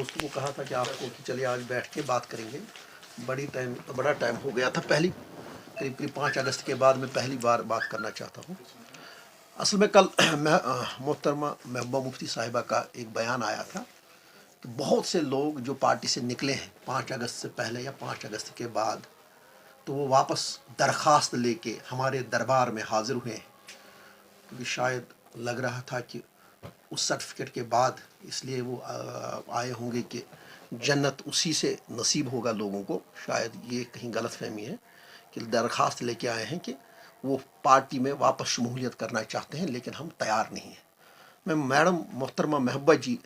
دوस्तों को कहा था कि आपको कि चलिए आज बैठ के बात करेंगे। बड़ा टाइम हो गया था। करीब 5 अगस्त के बाद मैं पहली बार बात करना चाहता हूँ। असल में कल मोहतरमा महबूबा मुफ्ती साहिबा का एक बयान आया था कि बहुत से लोग जो पार्टी से निकले हैं 5 अगस्त से पहले या 5 अगस्त के बाद, तो वो वापस दरख्वास्त लेके हमारे दरबार में हाजिर हुए हैं, क्योंकि शायद लग रहा था कि उस सर्टिफिकेट के बाद इसलिए वो आए होंगे कि जन्नत उसी से नसीब होगा लोगों को। शायद ये कहीं गलत फहमी है कि दरख्वास्त लेके आए हैं कि वो पार्टी में वापस शमूलियत करना चाहते हैं, लेकिन हम तैयार नहीं हैं। मैं मैडम मोहतरमा महबूबा जी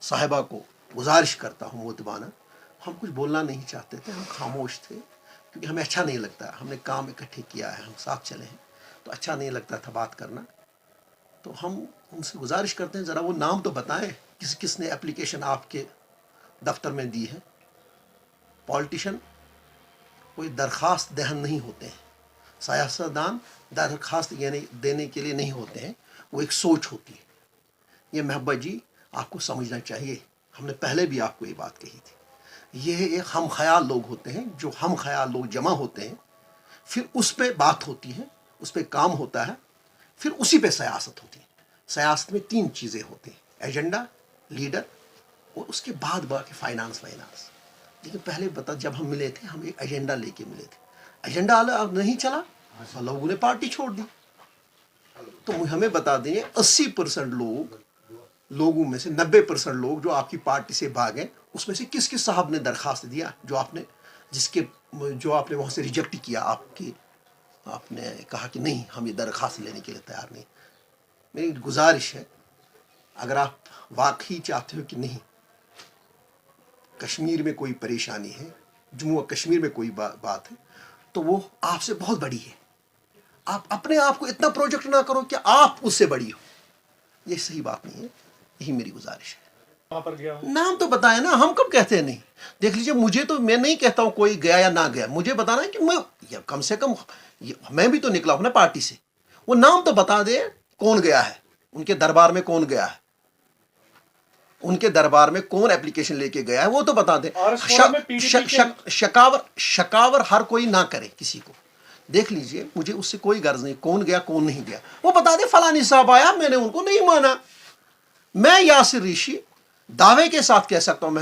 साहिबा को गुजारिश करता हूँ मोतबाना, हम कुछ बोलना नहीं चाहते थे, हम खामोश थे, क्योंकि हमें अच्छा नहीं लगता। हमने काम इकट्ठे किया है, हम साथ चले हैं, तो अच्छा नहीं लगता था बात करना। तो हम उनसे गुजारिश करते हैं ज़रा वो नाम तो बताएं किसने एप्लीकेशन आपके दफ्तर में दी है। पॉलिटिशियन कोई दरख्वास्त दहन नहीं होते हैं, सियासतदान दरख्वास्त देने के लिए नहीं होते हैं, वो एक सोच होती है। ये महबूबा जी आपको समझना चाहिए, हमने पहले भी आपको ये बात कही थी। ये एक हम ख्याल लोग होते हैं, जो हम ख्याल लोग जमा होते हैं, फिर उस पर बात होती है, उस पर काम होता है, फिर उसी पे सियासत होती है। सियासत में 3 चीज़ें होती हैं, एजेंडा, लीडर और उसके बाद बाकी फाइनेंस। लेकिन पहले बता, जब हम मिले थे हम एक एजेंडा लेके मिले थे। एजेंडा अब नहीं चला, लोगों ने पार्टी छोड़ दी। तो हमें बता दें 80% लोगों में से 90% लोग जो आपकी पार्टी से भागे, उसमें से किस किस साहब ने दरख्वास्त दिया जो आपने वहाँ से रिजेक्ट किया? आपने कहा कि नहीं, हम ये दरख्वास्त लेने के लिए तैयार नहीं। मेरी गुजारिश है, अगर आप वाकई चाहते हो कि नहीं कश्मीर में कोई परेशानी है, जम्मू और कश्मीर में कोई बात है, तो वो आपसे बहुत बड़ी है। आप अपने आप को इतना प्रोजेक्ट ना करो कि आप उससे बड़ी हो, ये सही बात नहीं है। यही मेरी गुजारिश है। वहाँ पर गया नाम तो बताए ना, हम कब कहते हैं नहीं। देख लीजिए, मुझे तो, मैं नहीं कहता हूँ कोई गया या ना गया, मुझे बताना है कि मैं कम से कम मैं भी तो निकला हूँ ना पार्टी से। वो नाम तो बता दे कौन गया है, उनके दरबार में कौन गया है, उनके दरबार में कौन एप्लीकेशन लेके गया है, वो तो बता दे। शकावर हर कोई ना करे किसी को। देख लीजिए, मुझे उससे कोई गर्ज नहीं कौन गया कौन नहीं गया, वो बता दे फलानी साहब आया, मैंने उनको नहीं माना। मैं यासिर ऋषि दावे के साथ कह सकता हूँ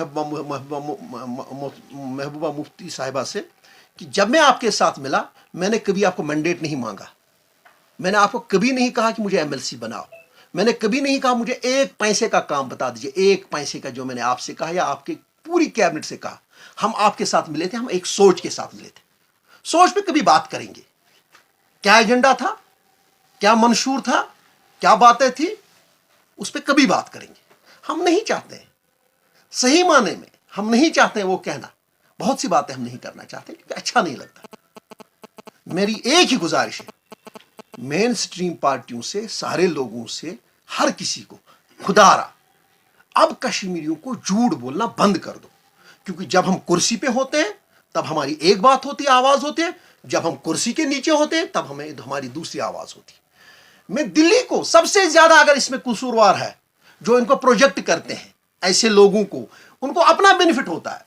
महबूबा मुफ्ती साहिबा से कि जब मैं आपके साथ मिला, मैंने कभी आपको मैंडेट नहीं मांगा। मैंने आपको कभी नहीं कहा कि मुझे एमएलसी बनाओ। मैंने कभी नहीं कहा मुझे 1 पैसे का काम बता दीजिए, 1 पैसे का, जो मैंने आपसे कहा या आपके पूरी कैबिनेट से कहा। हम आपके साथ मिले थे, हम एक सोच के साथ मिले थे। सोच पे कभी बात करेंगे, क्या एजेंडा था, क्या मंशूर था, क्या बातें थी, उस पर कभी बात करेंगे। हम नहीं चाहते हैं, सही माने में हम नहीं चाहते हैं वो कहना। बहुत सी बातें हम नहीं करना चाहते क्योंकि अच्छा नहीं लगता। मेरी एक ही गुजारिश है, मेन स्ट्रीम पार्टियों से, सारे लोगों से, हर किसी को, खुदारा अब कश्मीरियों को झूठ बोलना बंद कर दो। क्योंकि जब हम कुर्सी पे होते हैं तब हमारी एक बात होती है, आवाज होती है। जब हम कुर्सी के नीचे होते हैं तब हमारी दूसरी आवाज होती है। मैं दिल्ली को सबसे ज्यादा, अगर इसमें कसूरवार है, जो इनको प्रोजेक्ट करते हैं, ऐसे लोगों को, उनको अपना बेनिफिट होता है।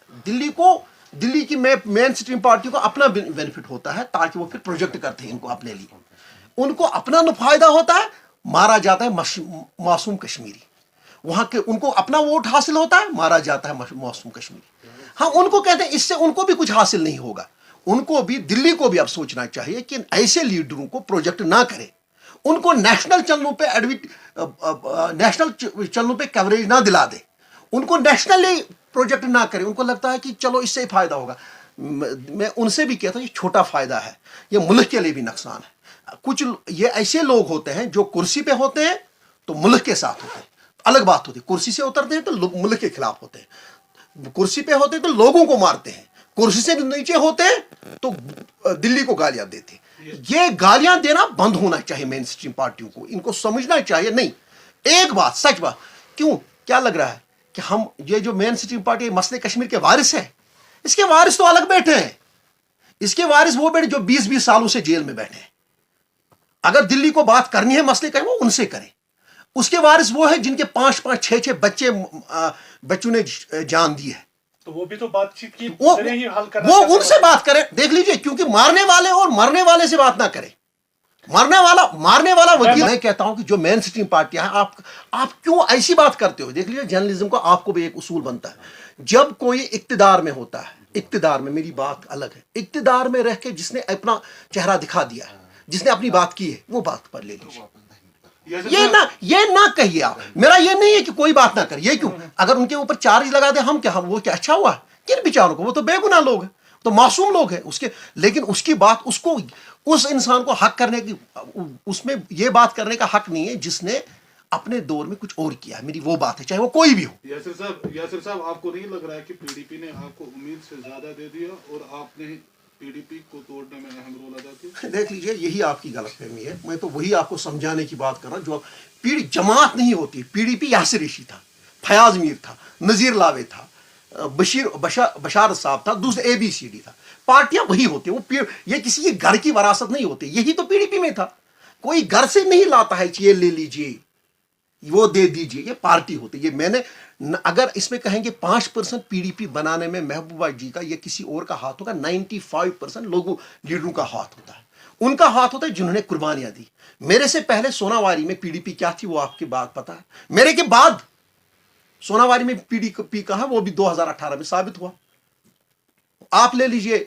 दिल्ली की मेन स्ट्रीम पार्टी को अपना बेनिफिट होता है, ताकि वो फिर प्रोजेक्ट करते हैं इनको अपने लिए। उनको अपना फायदा होता है, मारा जाता है मासूम कश्मीरी। वहां के उनको अपना वोट हासिल होता है, मारा जाता है मासूम कश्मीरी। हाँ, उनको कहते हैं इससे उनको भी कुछ हासिल नहीं होगा। उनको भी, दिल्ली को भी अब सोचना चाहिए कि ऐसे लीडरों को प्रोजेक्ट ना करे, उनको नेशनल चैनलों पे कवरेज ना दिला दे, उनको नेशनली प्रोजेक्ट ना करे। उनको लगता है कि चलो इससे ही फायदा होगा। मैं उनसे भी कहता हूँ ये छोटा फायदा है, ये मुल्क के लिए भी नुकसान है। कुछ ये ऐसे लोग होते हैं जो कुर्सी पे होते हैं तो मुल्क के साथ होते हैं, अलग बात होती है। कुर्सी से उतरते हैं तो मुल्क के खिलाफ होते हैं। कुर्सी पे होते हैं तो लोगों को मारते हैं, कुर्सी से नीचे होते हैं तो दिल्ली को गालियां देते हैं। ये गालियां देना बंद होना चाहिए मेन स्ट्रीम पार्टियों को। इनको समझना चाहिए, नहीं, एक बात, सच बात। क्यों, क्या लग रहा है कि हम, ये जो मेन स्ट्रीम पार्टी मसले कश्मीर के वारिस है, इसके वारिस तो अलग बैठे हैं। इसके वारिस वो बैठे जो 20-20 सालों से जेल में बैठे हैं। अगर दिल्ली को बात करनी है मसले का, वो उनसे करें। اس کے وارث وہ ہے جن کے 5-5 6-6 بچوں نے جان دی ہے. تو وہ بھی تو بات چیت کی وہ ان سے بات کریں. دیکھ لیجئے, کیونکہ مارنے والے اور مرنے والے سے بات نہ کریں. مارنے والا وکیل. میں کہتا ہوں کہ جو مین اسٹریم پارٹیاں ہیں, آپ کیوں ایسی بات کرتے ہو؟ دیکھ لیجئے, جرنلزم کو آپ کو بھی ایک اصول بنتا ہے. جب کوئی اقتدار میں ہوتا ہے, اقتدار میں, میری بات الگ ہے, اقتدار میں رہ کے جس نے اپنا چہرہ دکھا دیا ہے, جس نے اپنی بات کی ہے, وہ بات پر لے لیجیے. یہ نہ کہیے آپ. میرا یہ نہیں ہے کہ کوئی بات نہ کرے. یہ کیوں؟ اگر ان کے اوپر چارج لگا دیں ہم کیا, وہ کیا اچھا ہوا؟ کن بیچاروں کو؟ وہ تو بے گناہ لوگ ہیں, تو معصوم لوگ ہیں اس کے. لیکن اس کی بات, اس انسان کو حق کرنے کی, اس میں یہ بات کرنے کا حق نہیں ہے جس نے اپنے دور میں کچھ اور کیا ہے. میری وہ بات ہے, چاہے وہ کوئی بھی ہو. یاسر صاحب, آپ کو نہیں لگ رہا ہے کہ پی ڈی پی نے آپ کو امید سے زیادہ دے دیا اور آپ نے پی ڈی پی کو توڑنے میں اہم رول ادا کیا؟ دیکھ لیجئے, یہی آپ کی غلط فہمی ہے. میں تو وہی آپ کو سمجھانے کی بات کر رہا ہوں. جو جماعت نہیں ہوتی. P D P Yasir Reshi تھا, فیاض میر تھا, نذیر لاوے تھا, بشار صاحب تھا, دوسرے ABCD تھا. پارٹیاں وہی ہوتی ہیں. یہ کسی کے گھر کی وراثت نہیں ہوتی. یہی تو پی ڈی پی میں تھا. کوئی گھر سے نہیں لاتا ہے کہ یہ لے لیجئے, وہ دے دیجئے. یہ پارٹی ہوتی. یہ میں نے, اگر اس میں کہیں گے 5% پی ڈی پی بنانے میں محبوبہ جی کا یا کسی اور کا ہاتھ ہوگا, 95% لوگوں لیڈروں کا ہاتھ ہوتا ہے. ان کا ہاتھ ہوتا ہے جنہوں نے قربانیاں دی. میرے سے پہلے سوناواری میں پی ڈی پی کیا تھی وہ آپ کی بات پتا ہے. میرے کے بعد سوناواری میں پی ڈی پی کا ہے, وہ بھی 2018 میں ثابت ہوا. آپ لے لیجئے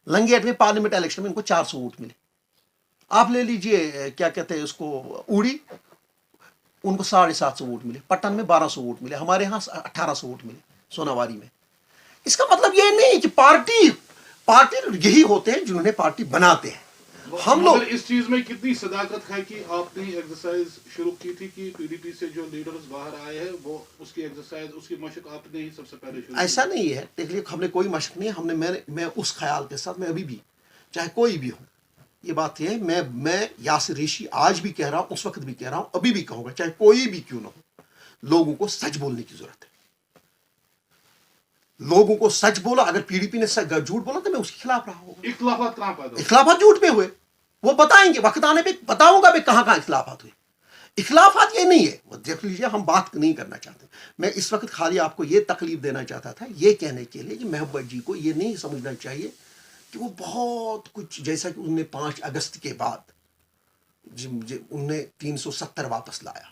لنگیٹ میں پارلیمنٹ الیکشن میں ان کو 400 ووٹ ملے. آپ لے لیجئے کیا کہتے ہیں اس کو, اوڑی, ان کو 750 ووٹ ملے. پٹن میں 1200 ووٹ ملے. ہمارے ہاں 1800 ووٹ ملے سوناواری میں. اس کا مطلب یہ نہیں کہ پارٹی یہی ہوتے ہیں جنہوں نے پارٹی بناتے ہیں. ہم لوگ اس چیز میں کتنی صداقت ہے کہ آپ نے ایکسرسائز شروع کی تھی کہ پی ڈی پی سے جو لیڈرز باہر آئے ہیں وہ اس کی ایکسرسائز, اس کی مشق آپ نے ہی سب سے پہلے شروع کی؟ ایسا نہیں ہے. دیکھ لیے, ہم نے کوئی مشق نہیں. میں اس خیال کے ساتھ, میں ابھی بھی, چاہے کوئی بھی ہو, یہ بات یہ ہے, میں یاسر ریشی آج بھی کہہ رہا ہوں, اس وقت بھی کہہ رہا ہوں, ابھی بھی کہوں گا, چاہے کوئی بھی کیوں نہ ہو, لوگوں کو سچ بولنے کی ضرورت ہے. لوگوں کو سچ بولا. اگر پی ڈی پی نے جھوٹ بولا تو میں اس کے خلاف رہا ہوں. اختلافات کہاں پیدا؟ اختلافات جھوٹ پہ ہوئے, وہ بتائیں گے, وقت آنے پہ بتاؤں گا میں کہاں اختلافات ہوئے. اختلافات یہ نہیں ہے. دیکھ لیجیے, ہم بات نہیں کرنا چاہتے. میں اس وقت خالی آپ کو یہ تکلیف دینا چاہتا تھا, یہ کہنے کے لیے کہ محبوبہ جی کو یہ نہیں سمجھنا چاہیے کہ وہ بہت کچھ, جیسا کہ انہوں نے 5 اگست کے بعد انہوں نے 370 واپس لایا,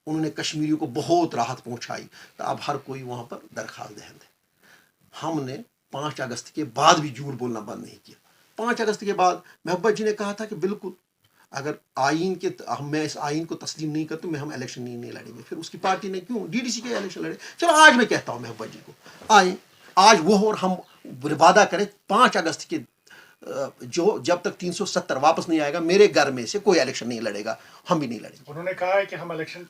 انہوں نے کشمیریوں کو بہت راحت پہنچائی, تو اب ہر کوئی وہاں پر درخواست دہند ہے. ہم نے 5 اگست کے بعد بھی جھوٹ بولنا بند نہیں کیا. 5 اگست کے بعد محبوبہ جی نے کہا تھا کہ بالکل اگر میں اس آئین کو تسلیم نہیں کرتا, میں ہم الیکشن نہیں لڑیں گے. پھر اس کی پارٹی نے کیوں DDC کے الیکشن لڑے. چلو آج میں کہتا ہوں محبوبہ جی کو, آئیں آج وہ اور ہم وعدہ کریں 5 اگست کے جب تک 370 واپس نہیں آئے گا, میرے گھر میں سے کوئی الیکشن نہیں لڑے گا, ہم بھی نہیں لڑیں گے. انہوں نے کہا ہے کہ ہم الیکشن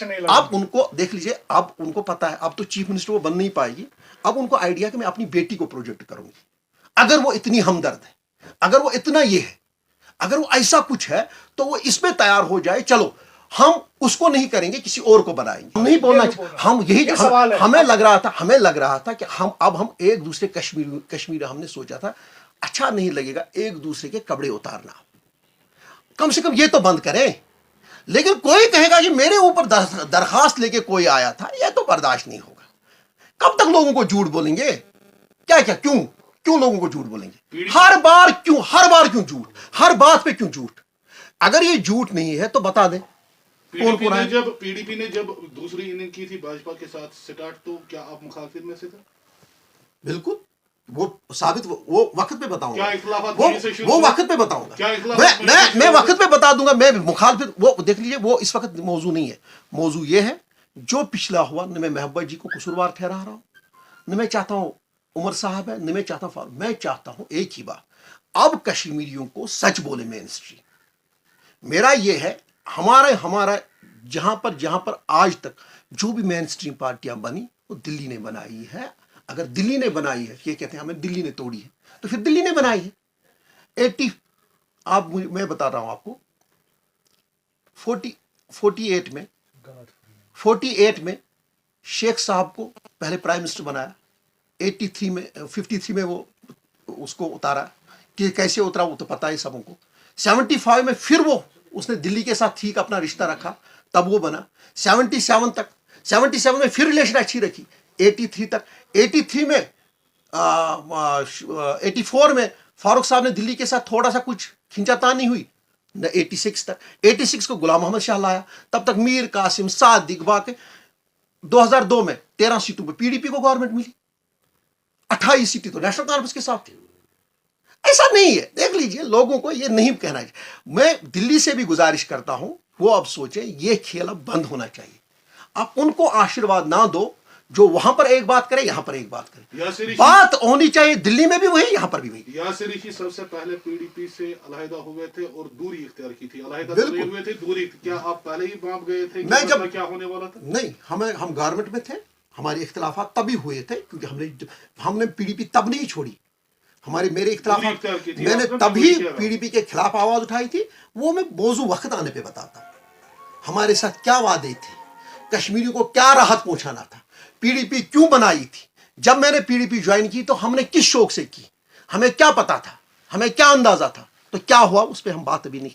نہیں. اب ان کو دیکھ لیجئے, اب ان کو پتا ہے, اب تو چیف منسٹر وہ بن نہیں پائے گی. اب ان کو آئیڈیا کہ میں اپنی بیٹی کو پروجیکٹ کروں گی. اگر وہ اتنی ہمدرد ہے, اگر وہ اتنا یہ ہے, اگر وہ ایسا کچھ ہے, تو وہ اس میں تیار ہو جائے. چلو ہم اس کو نہیں کریں گے, کسی اور کو بنائیں گے. نہیں بولنا, ہم یہی ہمیں لگ رہا تھا کہ ہم ایک دوسرے کشمیر ہم نے سوچا تھا اچھا نہیں لگے گا ایک دوسرے کے کپڑے اتارنا, کم سے کم یہ تو بند کریں. لیکن کوئی کہے گا کہ میرے اوپر درخواست لے کے کوئی آیا تھا, یہ تو برداشت نہیں ہوگا. کب تک لوگوں کو جھوٹ بولیں گے؟ کیوں لوگوں کو جھوٹ بولیں گے؟ ہر بار کیوں جھوٹ, ہر بات پہ کیوں جھوٹ؟ اگر یہ جھوٹ نہیں ہے تو بتا دیں. پی ڈی پی نے جب دوسری اننگ کی تھی بھاجپا کے ساتھ سٹارٹ, تو کیا آپ مخالفت میں سے تھے؟ بالکل, وہ ثابت, وہ وقت پہ بتاؤں گا. وہ وقت پہ بتاؤں گا, میں وقت پہ بتا دوں گا. میں مخالفت, وہ دیکھ لیجیے, وہ اس وقت موضوع نہیں ہے. موضوع یہ ہے جو پچھلا ہوا, نہ میں محبوبہ جی کو قصوروار ٹھہرا رہا ہوں, نہ میں چاہتا ہوں عمر صاحب ہے, نہ میں چاہتا ہوں فاروق. میں چاہتا ہوں ایک ہی بات, اب کشمیریوں کو سچ بولے مین اسٹریم. میرا یہ ہے, ہمارا جہاں پر آج تک جو بھی مین اسٹریم پارٹیاں بنی وہ دلی نے بنائی ہے. اگر دلی نے بنائی ہے, یہ کہتے ہیں ہمیں دلی نے توڑی ہے, تو پھر دلی نے بنائی ہے. میں بتا رہا ہوں آپ کو, 48 میں شیخ صاحب کو پہلے پرائم منسٹر بنایا. 53 میں وہ اس کو اتارا, کہ کیسے اترا وہ تو پتہ ہے سبوں کو. 75 में फिर वो उसने दिल्ली के साथ ठीक अपना रिश्ता रखा, तब वो बना। 77 तक, 77 में फिर रिलेशन अच्छी रखी, 83 तक। 83 में 84 में फारूक साहब ने दिल्ली के साथ थोड़ा सा कुछ खिंचातानी हुई, 86 तक। 86 को गुलाम मोहम्मद शाह लाया, तब तक मीर कासिम, सादिक, बाकी। 2002 में 13 सीटों पर पीडीपी को गवर्नमेंट मिली, 28 सीटें तो नेशनल कॉन्फ्रेंस के साथ थी। ऐसा नहीं है, देख लीजिए, लोगों को ये नहीं कहना चाहिए। मैं दिल्ली से भी गुजारिश करता हूं, वो अब सोचें ये खेल अब बंद होना चाहिए। आप उनको आशीर्वाद ना दो जो वहां पर एक बात करे, यहां पर एक बात करे। बात होनी चाहिए, दिल्ली में भी वही, यहां पर भी वही। यासिर रिशी सबसे पहले पीडीपी से अलहदा हुए थे और दूरी इख्तियार की थी, अलहदा तो नहीं हुए थे, दूरी। क्या आप पहले ही माप गए थे मैं जब क्या होने वाला था? नहीं, हम गवर्नमेंट में थे, हमारे इख्तिलाफात तभी हुए थे क्योंकि हमने पीडीपी तब नहीं छोड़ी। मेरे इख्तिलाफात, मैंने तभी पीडीपी के खिलाफ आवाज उठाई थी। वो मैं मौजू वक्त आने पे बताता हूं, हमारे साथ क्या वादे थे, कश्मीरियों को क्या राहत पहुंचाना था, पीडीपी क्यों बनाई थी। जब मैंने पीडीपी ज्वाइन की तो हमने किस शौक से की, हमें क्या पता था, हमें क्या अंदाजा था, तो क्या हुआ उस पर हम बात अभी नहीं